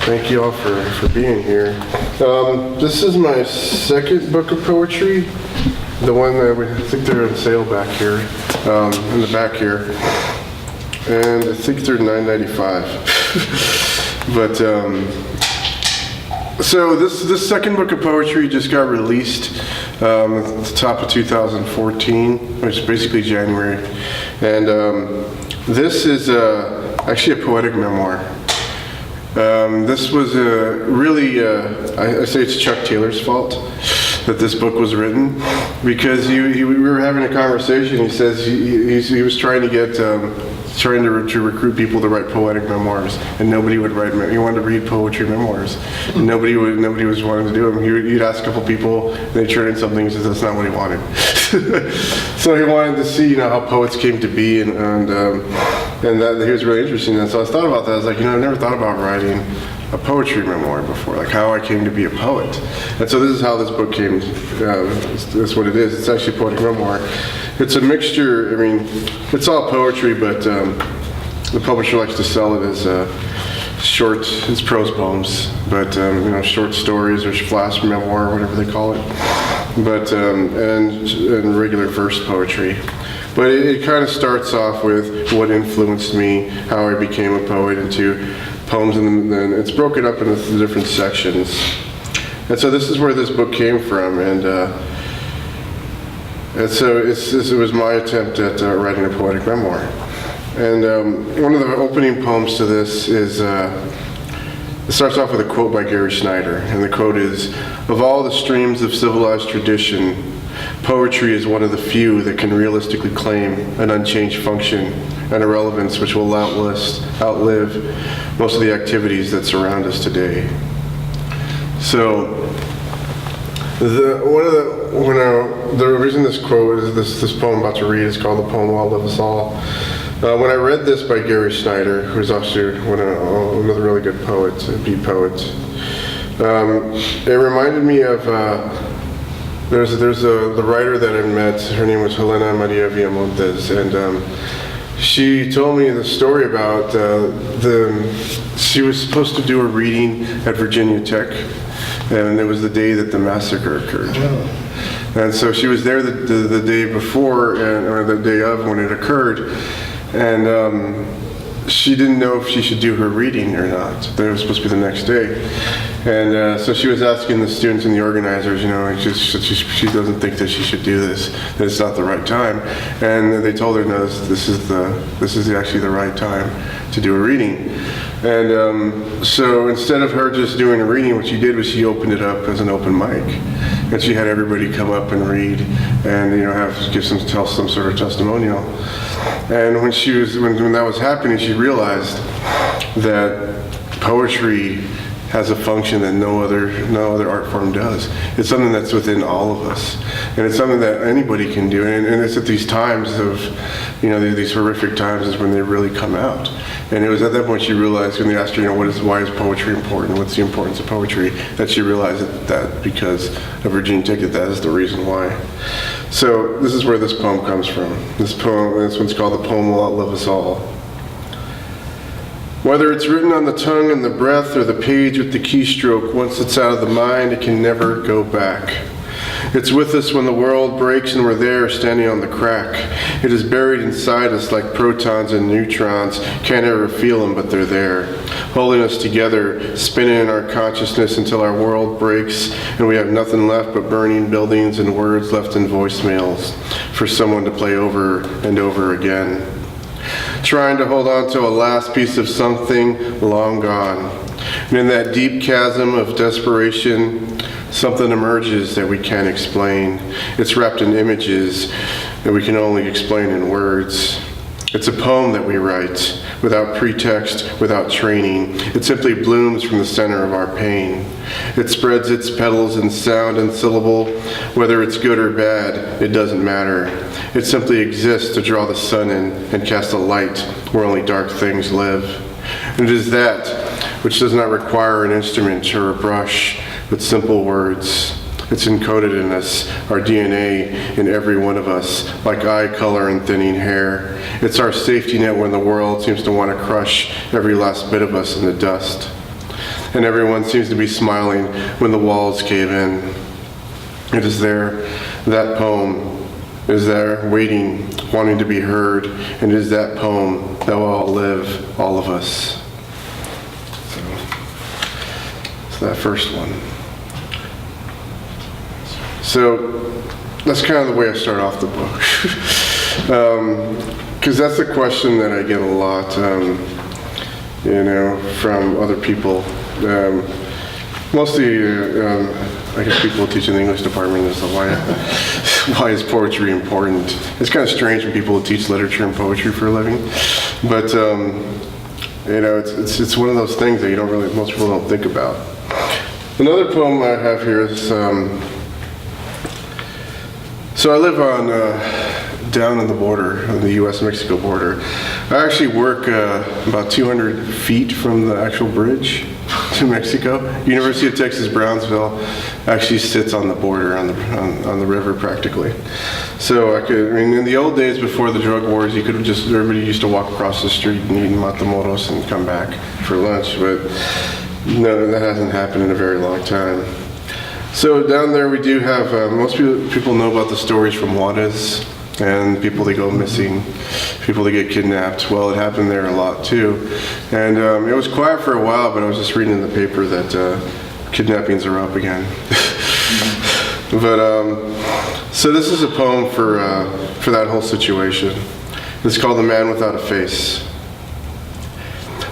Thank you all for being here. This is my second book of poetry. The one that I think they're on sale back here, in the back here. And I think they're $9.95. But, so this second book of poetry just got released at the top of 2014, which is basically January. And this is actually a poetic memoir. This was really, I say it's Chuck Taylor's fault that this book was written, because we were having a conversation. He says he was trying to get, trying to recruit people to write poetic memoirs, and nobody would write. He wanted to read poetry memoirs, and nobody was wanting to do them. He'd ask a couple people, and they turn in something. He says that's not what he wanted. So he wanted to see, how poets came to be, and that he was really interesting. And so I thought about that. I was like, I've never thought about writing a poetry memoir before, like how I came to be a poet. And so this is how this book came. That's what it is. It's actually a poetic memoir. It's a mixture. I mean, it's all poetry, but the publisher likes to sell it as short. It's prose poems, but short stories or flash memoir, whatever they call it. But and regular verse poetry. But it kind of starts off with what influenced me, how I became a poet, into poems, and then it's broken up into the different sections. And so this is where this book came from, and so it was my attempt at writing a poetic memoir. And one of the opening poems to this is, it starts off with a quote by Gary Snyder, and the quote is, "Of all the streams of civilized tradition, poetry is one of the few that can realistically claim an unchanged function and a relevance which will outlive most of the activities that surround us today." So, the reason this quote is this poem I'm about to read is called "The Poem Will Outlive Us All." When I read this by Gary Snyder, who's also another really good poet, a beat poet, it reminded me of there's the writer that I met. Her name was Helena Maria Villamontes, and she told me the story about she was supposed to do a reading at Virginia Tech, and it was the day that the massacre occurred. And so she was there the day before, or the day of when it occurred, and she didn't know if she should do her reading or not. It was supposed to be the next day. And so she was asking the students and the organizers, she doesn't think that she should do this, that it's not the right time. And they told her, no, this is actually the right time to do a reading. And so instead of her just doing a reading, what she did was she opened it up as an open mic. And she had everybody come up and read, and tell some sort of testimonial. And when that was happening, she realized that poetry has a function that no other art form does. It's something that's within all of us, and it's something that anybody can do. And it's at these times of, these horrific times is when they really come out. And it was at that point she realized, when they asked her, why is poetry important? What's the importance of poetry? That she realized that because of Virginia Tech, that is the reason why. So this is where this poem comes from. This one's called "The Poem Will Outlive Us All." Whether it's written on the tongue and the breath, or the page with the keystroke, once it's out of the mind, it can never go back. It's with us when the world breaks and we're there standing on the crack. It is buried inside us like protons and neutrons. Can't ever feel them, but they're there, holding us together, spinning in our consciousness until our world breaks and we have nothing left but burning buildings and words left in voicemails for someone to play over and over again. Trying to hold on to a last piece of something long gone. And in that deep chasm of desperation, something emerges that we can't explain. It's wrapped in images that we can only explain in words. It's a poem that we write, without pretext, without training. It simply blooms from the center of our pain. It spreads its petals in sound and syllable. Whether it's good or bad, it doesn't matter. It simply exists to draw the sun in and cast a light where only dark things live. And it is that which does not require an instrument or a brush, but simple words. It's encoded in us, our DNA in every one of us, like eye color and thinning hair. It's our safety net when the world seems to want to crush every last bit of us in the dust. and everyone seems to be smiling when the walls cave in. It is there, that poem is there, waiting, wanting to be heard, and it is that poem that will outlive all of us. So that first one. So that's kind of the way I start off the book. Because that's the question that I get a lot, from other people. Mostly, I guess people teach in the English department is why is poetry important? It's kind of strange when people teach literature and poetry for a living, but it's one of those things that most people don't think about. Another poem I have here is, so I live on down on the border, on the U.S.-Mexico border. I actually work about 200 feet from the actual bridge to Mexico. University of Texas Brownsville actually sits on the border, on the river practically. So in the old days before the drug wars, everybody used to walk across the street and eat matamoros and come back for lunch, but no, that hasn't happened in a very long time. So down there we do have, most people know about the stories from Juarez and people that go missing, people that get kidnapped. Well, it happened there a lot too. And it was quiet for a while, but I was just reading in the paper that kidnappings are up again. But so this is a poem for that whole situation. It's called The Man Without a Face.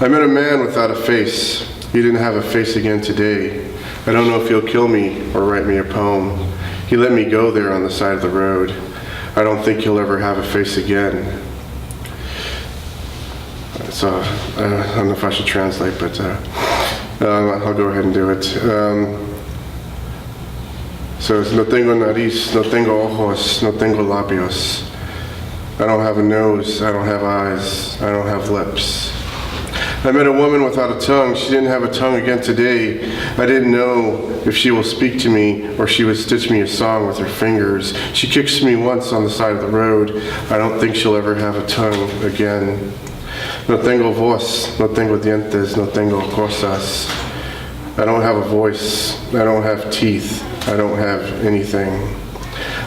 I met a man without a face. He didn't have a face again today. I don't know if he'll kill me or write me a poem. He let me go there on the side of the road. I don't think he'll ever have a face again. So I don't know if I should translate, but I'll go ahead and do it. So it's no tengo nariz, no tengo ojos, no tengo labios. I don't have a nose, I don't have eyes, I don't have lips. I met a woman without a tongue. She didn't have a tongue again today. I didn't know if she will speak to me or she would stitch me a song with her fingers. She kicks me once on the side of the road. I don't think she'll ever have a tongue again. No tengo voz, no tengo dientes, no tengo cosas. I don't have a voice. I don't have teeth. I don't have anything.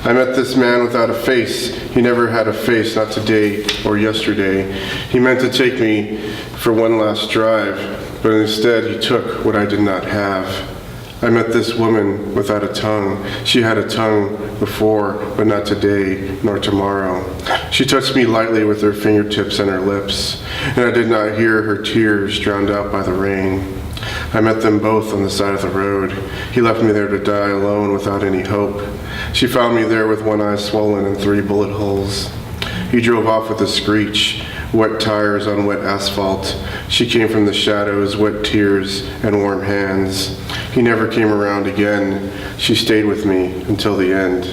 I met this man without a face. He never had a face, not today or yesterday. He meant to take me for one last drive, but instead he took what I did not have. I met this woman without a tongue. She had a tongue before, but not today nor tomorrow. She touched me lightly with her fingertips and her lips, and I did not hear her tears drowned out by the rain. I met them both on the side of the road. He left me there to die alone without any hope. She found me there with one eye swollen and 3 bullet holes. He drove off with a screech, wet tires on wet asphalt. She came from the shadows, wet tears and warm hands. He never came around again. She stayed with me until the end.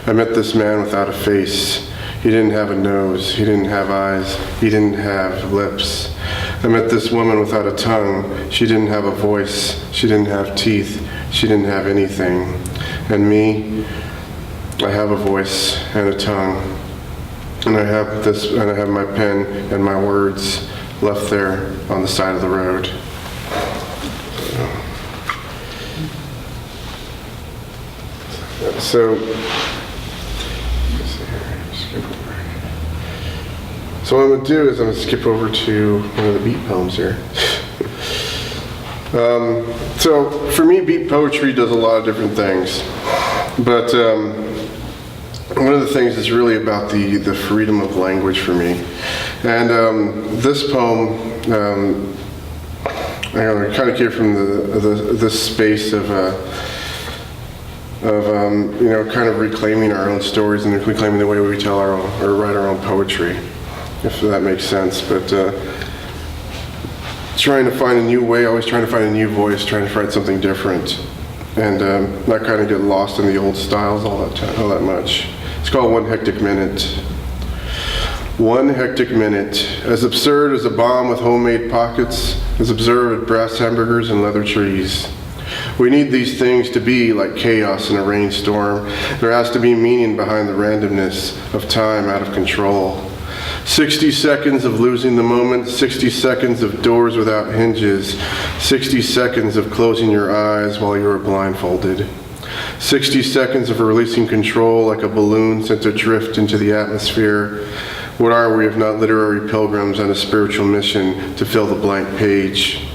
I met this man without a face. He didn't have a nose. He didn't have eyes. He didn't have lips. I met this woman without a tongue. She didn't have a voice. She didn't have teeth. She didn't have anything. And me, I have a voice and a tongue. And I have this, and I have my pen and my words left there on the side of the road. So what I'm going to do is I'm going to skip over to one of the beat poems here. So for me, beat poetry does a lot of different things, but one of the things is really about the freedom of language for me. And this poem, I kind of came from the space of kind of reclaiming our own stories and reclaiming the way we tell our own, or write our own poetry, if that makes sense. But trying to find a new way, always trying to find a new voice, trying to write something different, and not kind of get lost in the old styles all that much. It's called 1 Hectic Minute. 1 hectic minute, as absurd as a bomb with homemade pockets, as absurd as brass hamburgers and leather trees. We need these things to be like chaos in a rainstorm. There has to be meaning behind the randomness of time out of control. 60 seconds of losing the moment, 60 seconds of doors without hinges, 60 seconds of closing your eyes while you are blindfolded, 60 seconds of releasing control like a balloon sent adrift into the atmosphere. What are we if not literary pilgrims on a spiritual mission to fill the blank page?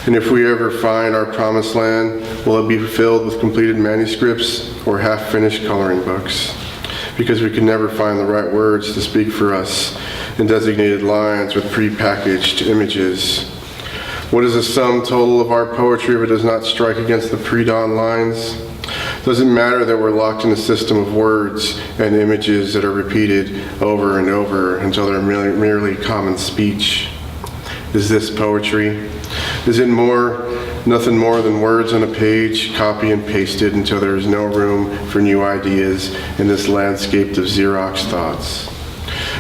And if we ever find our promised land, will it be filled with completed manuscripts or half-finished coloring books? Because we can never find the right words to speak for us in designated lines with pre-packaged images. What is the sum total of our poetry if it does not strike against the pre-dawn lines? Does it matter that we're locked in a system of words and images that are repeated over and over until they're merely common speech? Is this poetry? Is it nothing more than words on a page, copy and pasted until there is no room for new ideas in this landscape of Xerox thoughts?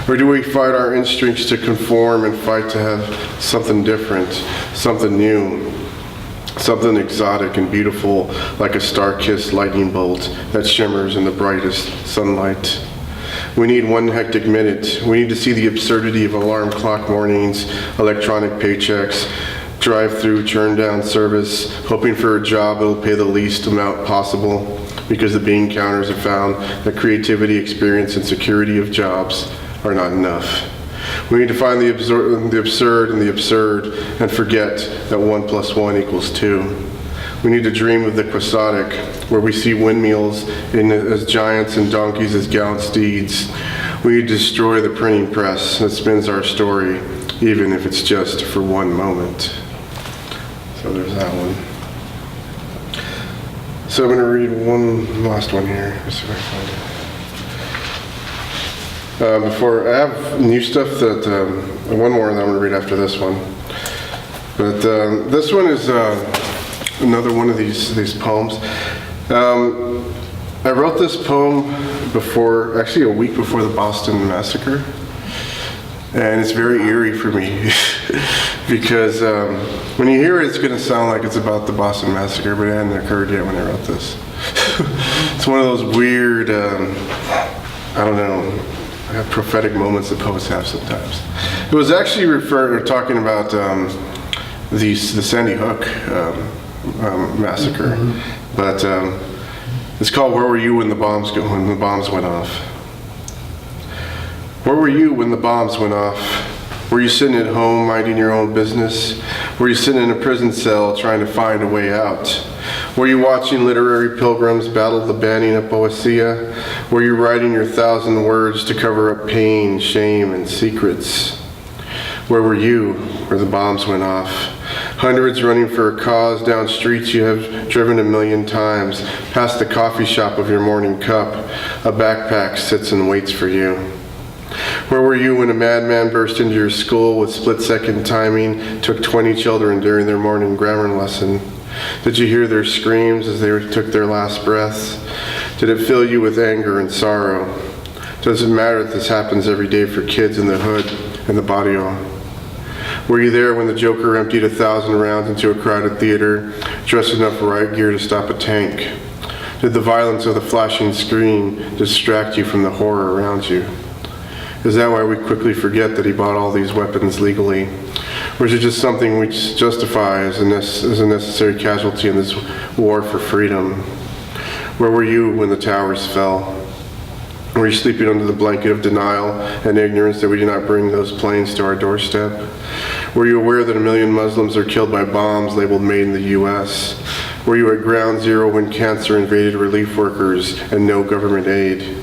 Or do we fight our instincts to conform and fight to have something different, something new, something exotic and beautiful like a star-kissed lightning bolt that shimmers in the brightest sunlight? We need one hectic minute. We need to see the absurdity of alarm clock mornings, electronic paychecks, drive-through churn-down service, hoping for a job that will pay the least amount possible because the bean counters have found that creativity, experience, and security of jobs are not enough. We need to find the absurd in the absurd and forget that 1 + 1 = 2. We need to dream of the quixotic, where we see windmills as giants and donkeys as gallant steeds. We need to destroy the printing press that spins our story, even if it's just for one moment. So there's that one. So I'm going to read one last one here. Let's see if I can find it. Before I have new stuff that one more that I'm going to read after this one. But this one is another one of these poems. I wrote this poem actually a week before the Boston Massacre. And it's very eerie for me because when you hear it, it's going to sound like it's about the Boston Massacre, but it hadn't occurred yet when I wrote this. It's one of those weird, I don't know, prophetic moments that poets have sometimes. It was actually talking about the Sandy Hook massacre, but it's called "Where Were You When the Bombs Went Off?" Where were you when the bombs went off? Were you sitting at home minding your own business? Were you sitting in a prison cell trying to find a way out? Were you watching literary pilgrims battle the banning of poesia? Were you writing your 1,000 words to cover up pain, shame, and secrets? Where were you where the bombs went off? Hundreds running for a cause down streets you have driven 1,000,000 times, past the coffee shop of your morning cup. A backpack sits and waits for you. Where were you when a madman burst into your school with split-second timing, took 20 children during their morning grammar lesson? Did you hear their screams as they took their last breaths? Did it fill you with anger and sorrow? Does it matter that this happens every day for kids in the hood and the barrio? Were you there when the Joker emptied 1,000 rounds into a crowded theater, dressed enough riot gear to stop a tank? Did the violence of the flashing screen distract you from the horror around you? Is that why we quickly forget that he bought all these weapons legally? Or is it just something we justify as a necessary casualty in this war for freedom? Where were you when the towers fell? Were you sleeping under the blanket of denial and ignorance that we did not bring those planes to our doorstep? Were you aware that 1,000,000 Muslims are killed by bombs labeled made in the U.S.? Were you at ground zero when cancer invaded relief workers and no government aid?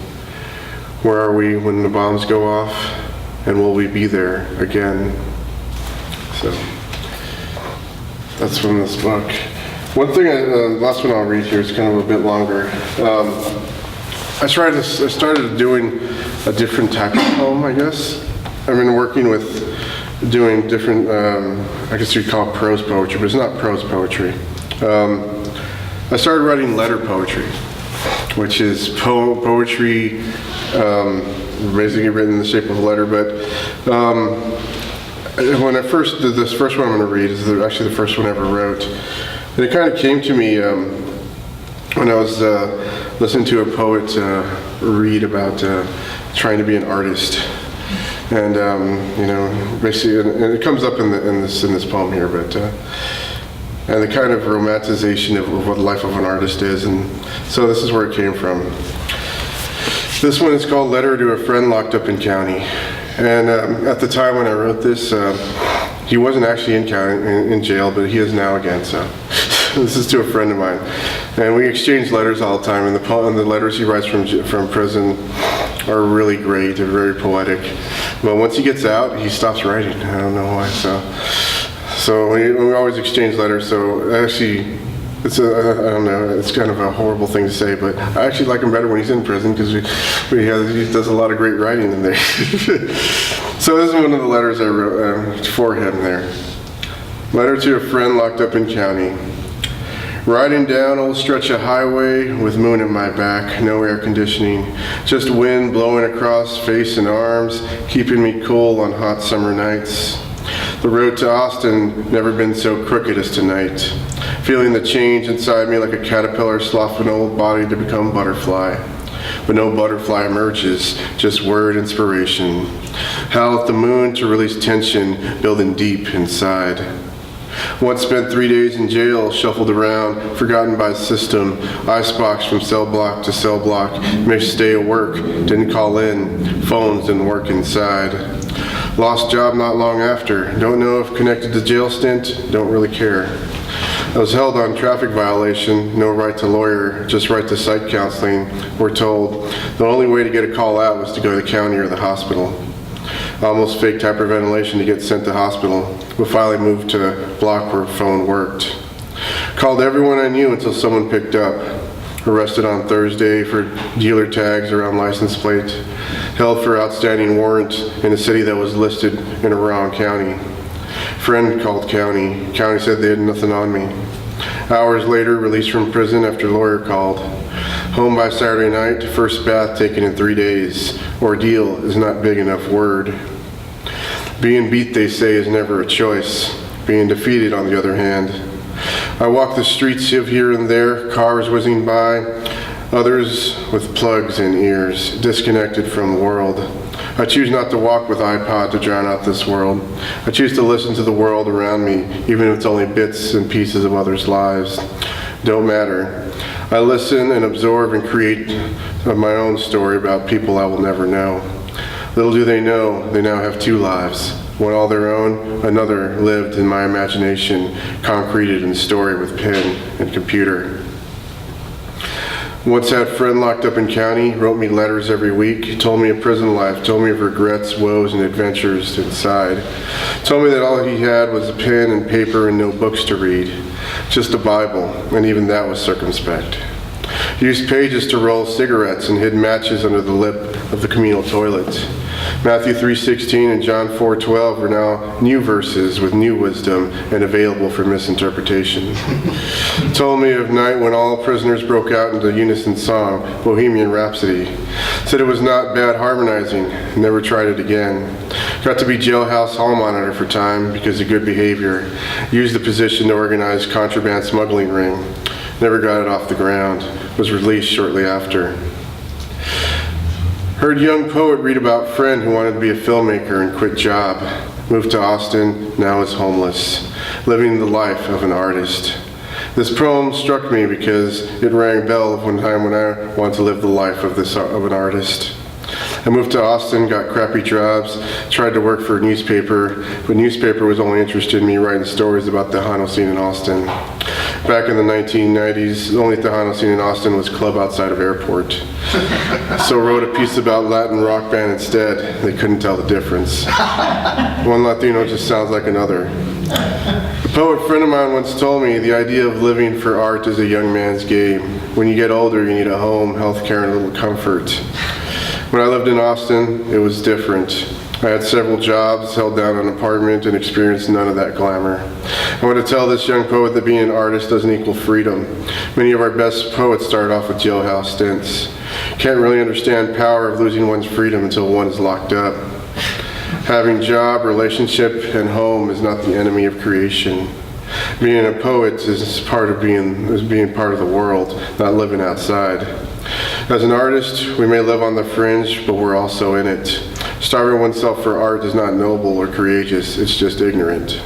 Where are we when the bombs go off? And will we be there again? So, that's from this book. One thing, last one I'll read here is kind of a bit longer. I started doing a different type of poem, I guess. I've been working with doing different, I guess you'd call it prose poetry, but it's not prose poetry. I started writing letter poetry, which is poetry basically written in the shape of a letter. But when I first did this first one I'm going to read is actually the first one I ever wrote. And it kind of came to me when I was listening to a poet read about trying to be an artist. And basically, and it comes up in this poem here, but and the kind of romanticization of what the life of an artist is, and so this is where it came from. This one is called "Letter to a Friend Locked Up in County," and at the time when I wrote this, he wasn't actually in jail, but he is now again. So this is to a friend of mine, and we exchange letters all the time. And the letters he writes from prison are really great. They're very poetic. But once he gets out, he stops writing. I don't know why. So we always exchange letters. So actually, I don't know. It's kind of a horrible thing to say, but I actually like him better when he's in prison because he does a lot of great writing in there. So this is one of the letters I wrote for him there. Letter to a friend locked up in county. Riding down old stretch of highway with moon at my back, no air conditioning, just wind blowing across face and arms, keeping me cool on hot summer nights. The road to Austin never been so crooked as tonight, feeling the change inside me like a caterpillar sloughing an old body to become butterfly. But no butterfly emerges, just word inspiration. Howl at the moon to release tension building deep inside. Once spent 3 days in jail, shuffled around, forgotten by the system, icebox from cell block to cell block, missed stay at work, didn't call in, phones didn't work inside. Lost job not long after, don't know if connected to jail stint, don't really care. I was held on traffic violation, no right to lawyer, just right to psych counseling. We're told the only way to get a call out was to go to the county or the hospital. Almost faked hyperventilation to get sent to hospital, but finally moved to a block where phone worked. Called everyone I knew until someone picked up. Arrested on Thursday for dealer tags around license plate. Held for outstanding warrant in a city that was listed in a wrong county. Friend called county. County said they had nothing on me. Hours later, released from prison after lawyer called. Home by Saturday night, first bath taken in 3 days. Ordeal is not big enough word. Being beat, they say, is never a choice. Being defeated, on the other hand. I walk the streets of here and there, cars whizzing by, others with plugs in ears, disconnected from the world. I choose not to walk with iPod to drown out this world. I choose to listen to the world around me, even if it's only bits and pieces of others' lives. Don't matter. I listen and absorb and create my own story about people I will never know. Little do they know, they now have two lives. One all their own, another lived in my imagination, concreted in story with pen and computer. Once had a friend locked up in county, wrote me letters every week, told me of prison life, told me of regrets, woes, and adventures inside. Told me that all he had was a pen and paper and no books to read, just a Bible, and even that was circumspect. Used pages to roll cigarettes and hid matches under the lip of the communal toilet. Matthew 3:16 and John 4:12 are now new verses with new wisdom and available for misinterpretation. Told me of night when all prisoners broke out into unison song, Bohemian Rhapsody. Said it was not bad harmonizing, never tried it again. Got to be jailhouse hall monitor for time because of good behavior. Used the position to organize contraband smuggling ring. Never got it off the ground. Was released shortly after. Heard young poet read about friend who wanted to be a filmmaker and quit job. Moved to Austin, now is homeless. Living the life of an artist. This poem struck me because it rang bell of one time when I wanted to live the life of an artist. I moved to Austin, got crappy jobs, tried to work for a newspaper, but newspaper was only interested in me writing stories about the Tejano scene in Austin. Back in the 1990s, the only Tejano scene in Austin was club outside of airport. So wrote a piece about Latin rock band instead. They couldn't tell the difference. One Latino just sounds like another. A poet friend of mine once told me the idea of living for art is a young man's game. When you get older, you need a home, health care, and a little comfort. When I lived in Austin, it was different. I had several jobs, held down an apartment, and experienced none of that glamour. I want to tell this young poet that being an artist doesn't equal freedom. Many of our best poets started off with jailhouse stints. Can't really understand power of losing one's freedom until one is locked up. Having job, relationship, and home is not the enemy of creation. Being a poet is being part of the world, not living outside. As an artist, we may live on the fringe, but we're also in it. Starving oneself for art is not noble or courageous, it's just ignorant.